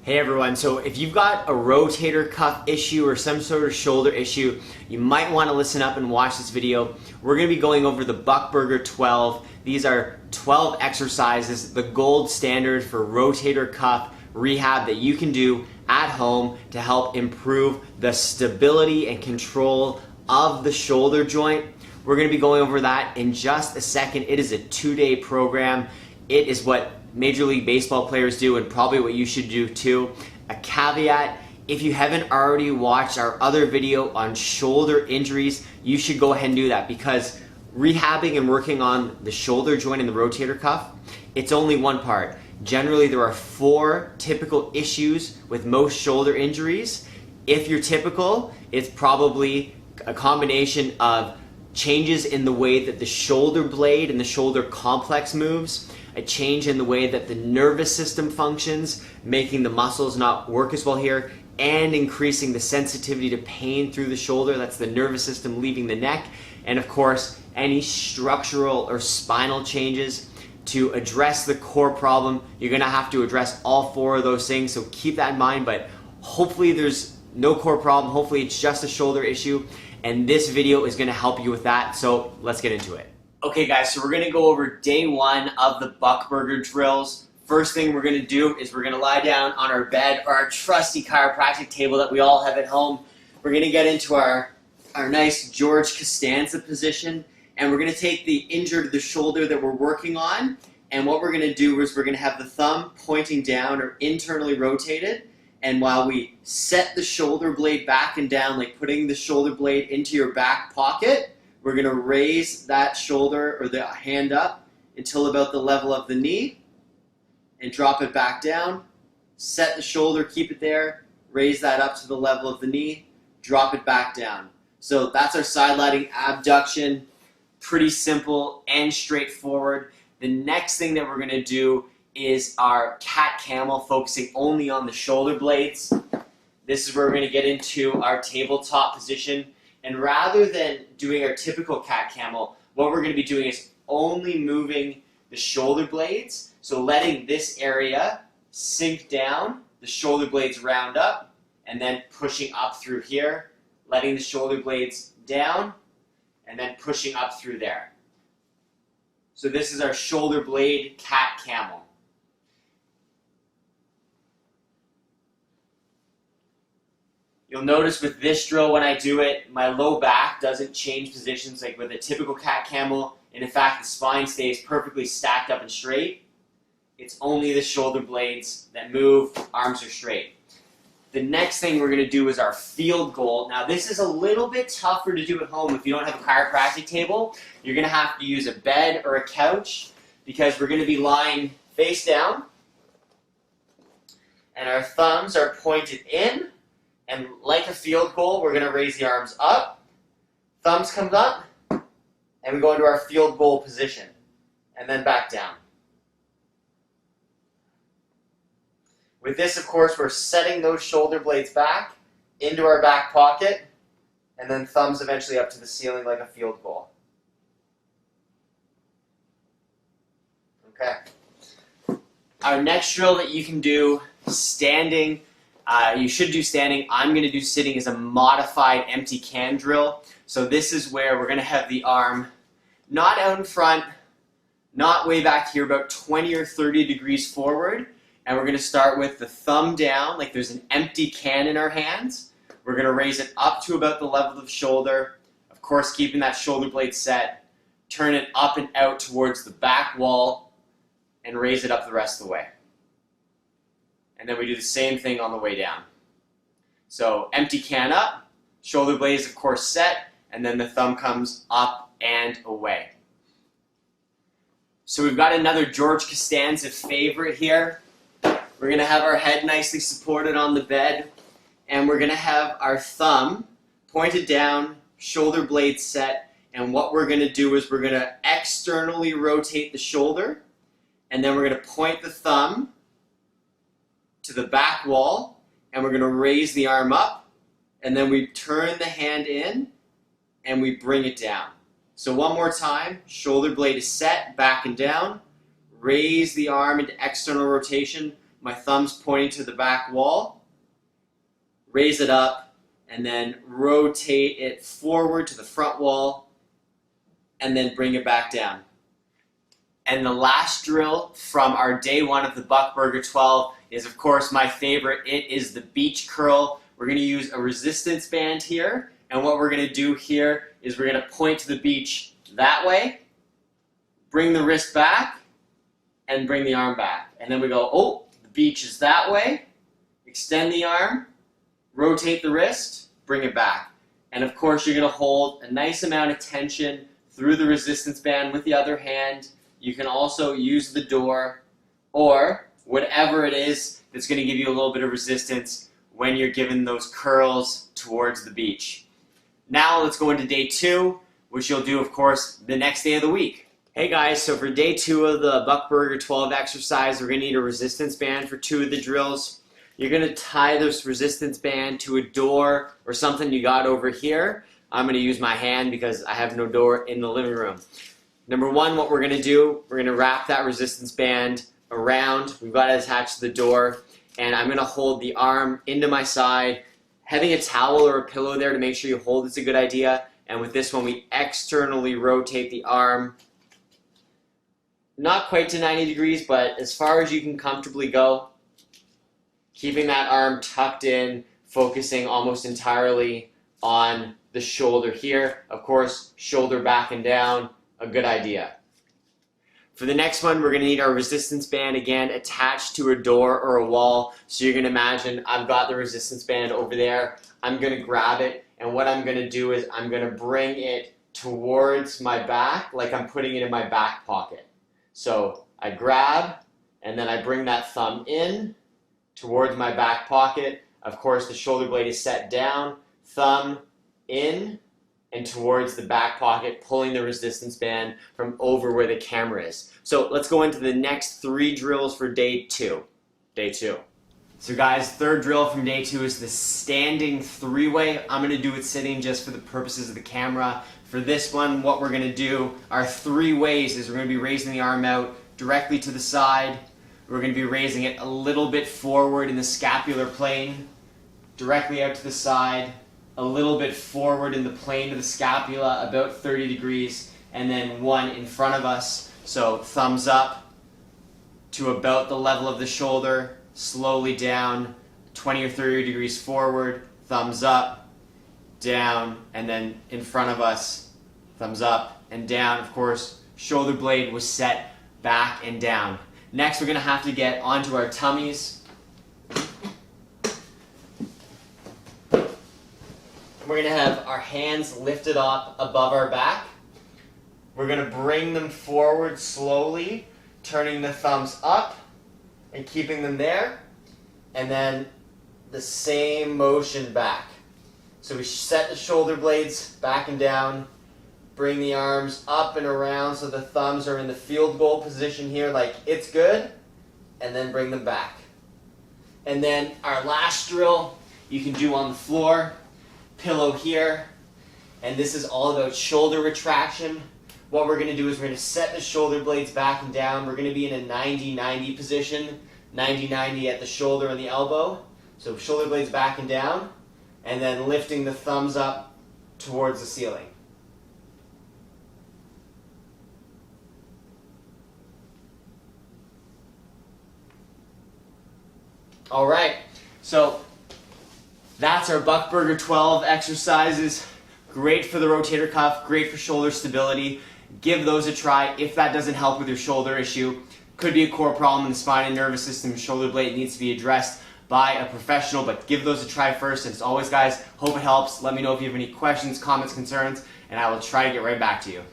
Hey everyone, so if you've got a rotator cuff issue or some sort of shoulder issue, you might want to listen up and watch this video. We're going to be going over the Buckburger 12. These are 12 exercises, the gold standard for rotator cuff rehab that you can do at home to help improve the stability and control of the shoulder joint. We're going to be going over that in just a second. It is a 2-day program. It is what Major League Baseball players do and probably what you should do too. A caveat, if you haven't already watched our other video on shoulder injuries, you should go ahead and do that, because rehabbing and working on the shoulder joint and the rotator cuff, it's only one part. Generally, there are 4 typical issues with most shoulder injuries. If you're typical, it's probably a combination of changes in the way that the shoulder blade and the shoulder complex moves, a change in the way that the nervous system functions, making the muscles not work as well here, and increasing the sensitivity to pain through the shoulder. That's the nervous system leaving the neck. And of course, any structural or spinal changes. To address the core problem, you're gonna have to address all 4 of those things, so keep that in mind. But hopefully there's no core problem. Hopefully it's just a shoulder issue, and this video is gonna help you with that. So let's get into it. Okay guys, so we're gonna go over day 1 of the Buckburger drills. First thing we're gonna do is we're gonna lie down on our bed or our trusty chiropractic table that we all have at home. We're gonna get into our nice George Costanza position, and we're gonna take the shoulder that we're working on, and what we're gonna do is we're gonna have the thumb pointing down or internally rotated, and while we set the shoulder blade back and down, like putting the shoulder blade into your back pocket, we're going to raise that shoulder or the hand up until about the level of the knee and drop it back down. Set the shoulder, keep it there, raise that up to the level of the knee, drop it back down. So that's our side sliding abduction. Pretty simple and straightforward. The next thing that we're going to do is our cat camel, focusing only on the shoulder blades. This is where we're going to get into our tabletop position. And rather than doing our typical cat camel, what we're going to be doing is only moving the shoulder blades. So letting this area sink down, the shoulder blades round up, and then pushing up through here, letting the shoulder blades down, and then pushing up through there. So this is our shoulder blade cat camel. You'll notice with this drill, when I do it, my low back doesn't change positions like with a typical cat camel, and in fact the spine stays perfectly stacked up and straight. It's only the shoulder blades that move, arms are straight. The next thing we're going to do is our field goal. Now this is a little bit tougher to do at home if you don't have a chiropractic table. You're going to have to use a bed or a couch, because we're going to be lying face down, and our thumbs are pointed in. And like a field goal, we're going to raise the arms up, thumbs comes up, and we go into our field goal position, and then back down. With this, of course, we're setting those shoulder blades back into our back pocket, and then thumbs eventually up to the ceiling like a field goal. Okay. Our next drill that you can do standing, you should do standing. I'm going to do sitting as a modified empty can drill. So this is where we're going to have the arm not out in front, not way back here, about 20 or 30 degrees forward. And we're going to start with the thumb down, like there's an empty can in our hands. We're going to raise it up to about the level of the shoulder. Of course, keeping that shoulder blade set. Turn it up and out towards the back wall and raise it up the rest of the way. And then we do the same thing on the way down. So empty can up, shoulder blades of course set, and then the thumb comes up and away. So we've got another George Costanza favorite here. We're going to have our head nicely supported on the bed, and we're going to have our thumb pointed down, shoulder blades set, and what we're going to do is we're going to externally rotate the shoulder, and then we're going to point the thumb to the back wall, and we're going to raise the arm up, and then we turn the hand in and we bring it down. So one more time, shoulder blade is set, back and down, raise the arm into external rotation, my thumb's pointing to the back wall, raise it up, and then rotate it forward to the front wall, and then bring it back down. And the last drill from our day one of the Buckburger 12 is, of course, my favorite. It is the beach curl. We're going to use a resistance band here, and what we're going to do here is we're going to point to the beach that way, bring the wrist back, and bring the arm back. And then we go, oh, the beach is that way, extend the arm, rotate the wrist, bring it back. And of course, you're going to hold a nice amount of tension through the resistance band with the other hand. You can also use the door or whatever it is that's going to give you a little bit of resistance when you're giving those curls towards the beach. Now let's go into day 2, which you'll do, of course, the next day of the week. Hey guys, so for day 2 of the Buckburger 12 exercise, we're going to need a resistance band for 2 of the drills. You're going to tie this resistance band to a door or something you got over here. I'm going to use my hand because I have no door in the living room. Number 1, what we're going to do, we're going to wrap that resistance band around. We've got it attached to the door, and I'm going to hold the arm into my side. Having a towel or a pillow there to make sure you hold is a good idea. And with this one, we externally rotate the arm. Not quite to 90 degrees, but as far as you can comfortably go. Keeping that arm tucked in, focusing almost entirely on the shoulder here. Of course, shoulder back and down, a good idea. For the next one, we're going to need our resistance band again attached to a door or a wall. So you're going to imagine I've got the resistance band over there. I'm going to grab it, and what I'm going to do is I'm going to bring it towards my back like I'm putting it in my back pocket. So I grab, and then I bring that thumb in towards my back pocket. Of course, the shoulder blade is set down, thumb in and towards the back pocket, pulling the resistance band from over where the camera is. So let's go into the next 3 drills for day 2. So guys, third drill from day 2 is the standing 3-way. I'm going to do it sitting just for the purposes of the camera. For this one, what we're going to do, our 3 ways is we're going to be raising the arm out directly to the side. We're going to be raising it a little bit forward in the scapular plane, directly out to the side, a little bit forward in the plane of the scapula, about 30 degrees, and then one in front of us. So thumbs up to about the level of the shoulder, slowly down, 20 or 30 degrees forward, thumbs up, down, and then in front of us, thumbs up and down. Of course, shoulder blade was set back and down. Next, we're going to have to get onto our tummies. We're going to have our hands lifted up above our back. We're going to bring them forward slowly, turning the thumbs up and keeping them there. And then the same motion back. So we set the shoulder blades back and down, bring the arms up and around so the thumbs are in the field goal position here, like it's good, and then bring them back. And then our last drill you can do on the floor, pillow here, and this is all about shoulder retraction. What we're going to do is we're going to set the shoulder blades back and down. We're going to be in a 90-90 position, 90-90 at the shoulder and the elbow. So shoulder blades back and down, and then lifting the thumbs up towards the ceiling. All right, so that's our Buckburger 12 exercises. Great for the rotator cuff, great for shoulder stability. Give those a try if that doesn't help with your shoulder issue. Could be a core problem in the spine and nervous system. Shoulder blade needs to be addressed by a professional, but give those a try first. And as always, guys, hope it helps. Let me know if you have any questions, comments, concerns, and I will try to get right back to you.